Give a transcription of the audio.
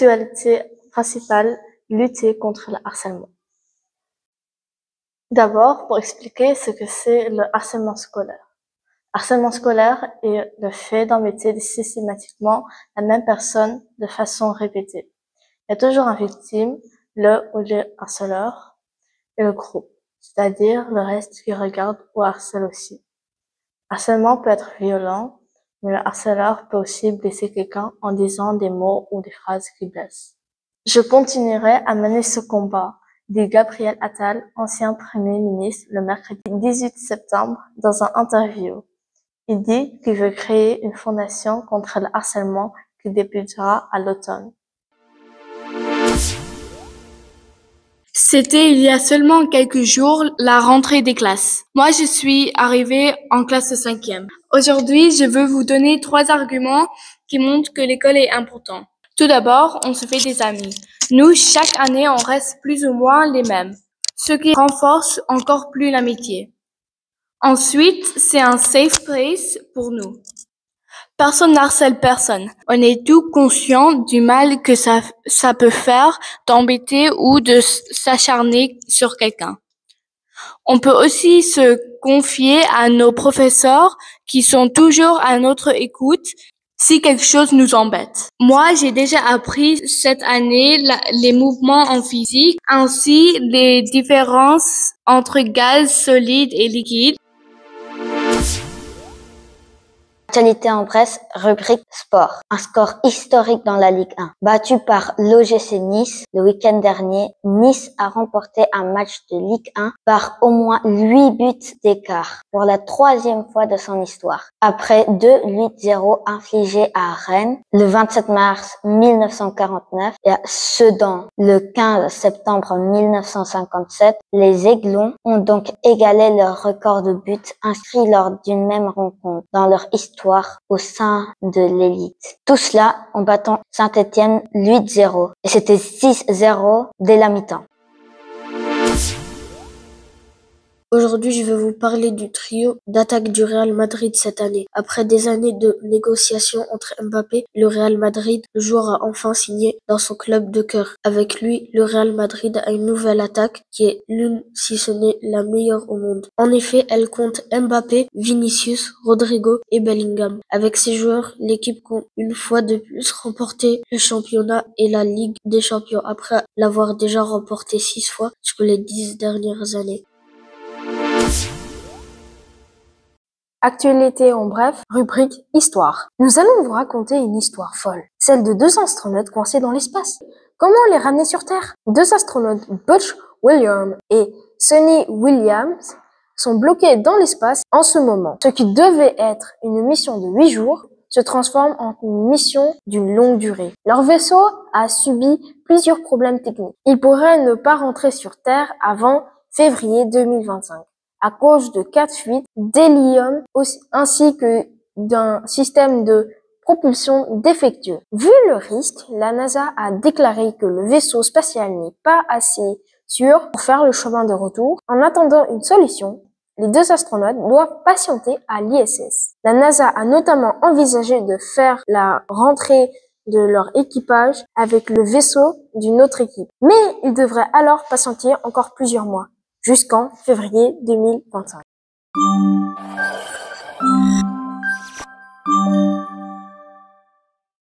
Actualité principale, lutter contre le harcèlement. D'abord, pour expliquer ce que c'est le harcèlement scolaire. Harcèlement scolaire est le fait d'embêter systématiquement la même personne de façon répétée. Il y a toujours un victime, le ou les harceleurs, et le groupe, c'est-à-dire le reste qui regarde ou harcèle aussi. Harcèlement peut être violent, mais le harceleur peut aussi blesser quelqu'un en disant des mots ou des phrases qui blessent. Je continuerai à mener ce combat, dit Gabriel Attal, ancien Premier ministre, le mercredi 18 septembre, dans un interview. Il dit qu'il veut créer une fondation contre le harcèlement qui débutera à l'automne. C'était il y a seulement quelques jours la rentrée des classes. Moi, je suis arrivée en classe de 5e. Aujourd'hui, je veux vous donner 3 arguments qui montrent que l'école est importante. Tout d'abord, on se fait des amis. Nous, chaque année, on reste plus ou moins les mêmes, ce qui renforce encore plus l'amitié. Ensuite, c'est un safe place pour nous. Personne n'harcèle personne. On est tous conscients du mal que ça peut faire d'embêter ou de s'acharner sur quelqu'un. On peut aussi se confier à nos professeurs qui sont toujours à notre écoute si quelque chose nous embête. Moi, j'ai déjà appris cette année les mouvements en physique, ainsi les différences entre gaz solide et liquide. Actualité en Bresse, rubrique sport. Un score historique dans la Ligue 1. Battu par l'OGC Nice le week-end dernier, Nice a remporté un match de Ligue 1 par au moins 8 buts d'écart pour la 3e fois de son histoire. Après 2-8-0 infligés à Rennes le 27 mars 1949 et à Sedan le 15 septembre 1957, les Aiglons ont donc égalé leur record de buts inscrits lors d'une même rencontre dans leur histoire au sein de l'élite. Tout cela en battant Saint-Étienne 8-0. Et c'était 6-0 dès la mi-temps. Aujourd'hui, je vais vous parler du trio d'attaque du Real Madrid cette année. Après des années de négociations entre Mbappé et le Real Madrid, le joueur a enfin signé dans son club de cœur. Avec lui, le Real Madrid a une nouvelle attaque qui est l'une, si ce n'est la meilleure au monde. En effet, elle compte Mbappé, Vinicius, Rodrigo et Bellingham. Avec ces joueurs, l'équipe compte une fois de plus remporter le championnat et la Ligue des Champions après l'avoir déjà remporté 6 fois sur les 10 dernières années. Actualité en bref, rubrique Histoire. Nous allons vous raconter une histoire folle, celle de 2 astronautes coincés dans l'espace. Comment les ramener sur Terre? 2 astronautes, Butch Williams et Sonny Williams, sont bloqués dans l'espace en ce moment. Ce qui devait être une mission de 8 jours se transforme en une mission d'une longue durée. Leur vaisseau a subi plusieurs problèmes techniques. Il pourrait ne pas rentrer sur Terre avant février 2025. À cause de 4 fuites d'hélium ainsi que d'un système de propulsion défectueux. Vu le risque, la NASA a déclaré que le vaisseau spatial n'est pas assez sûr pour faire le chemin de retour. En attendant une solution, les 2 astronautes doivent patienter à l'ISS. La NASA a notamment envisagé de faire la rentrée de leur équipage avec le vaisseau d'une autre équipe. Mais ils devraient alors patienter encore plusieurs mois, jusqu'en février 2025.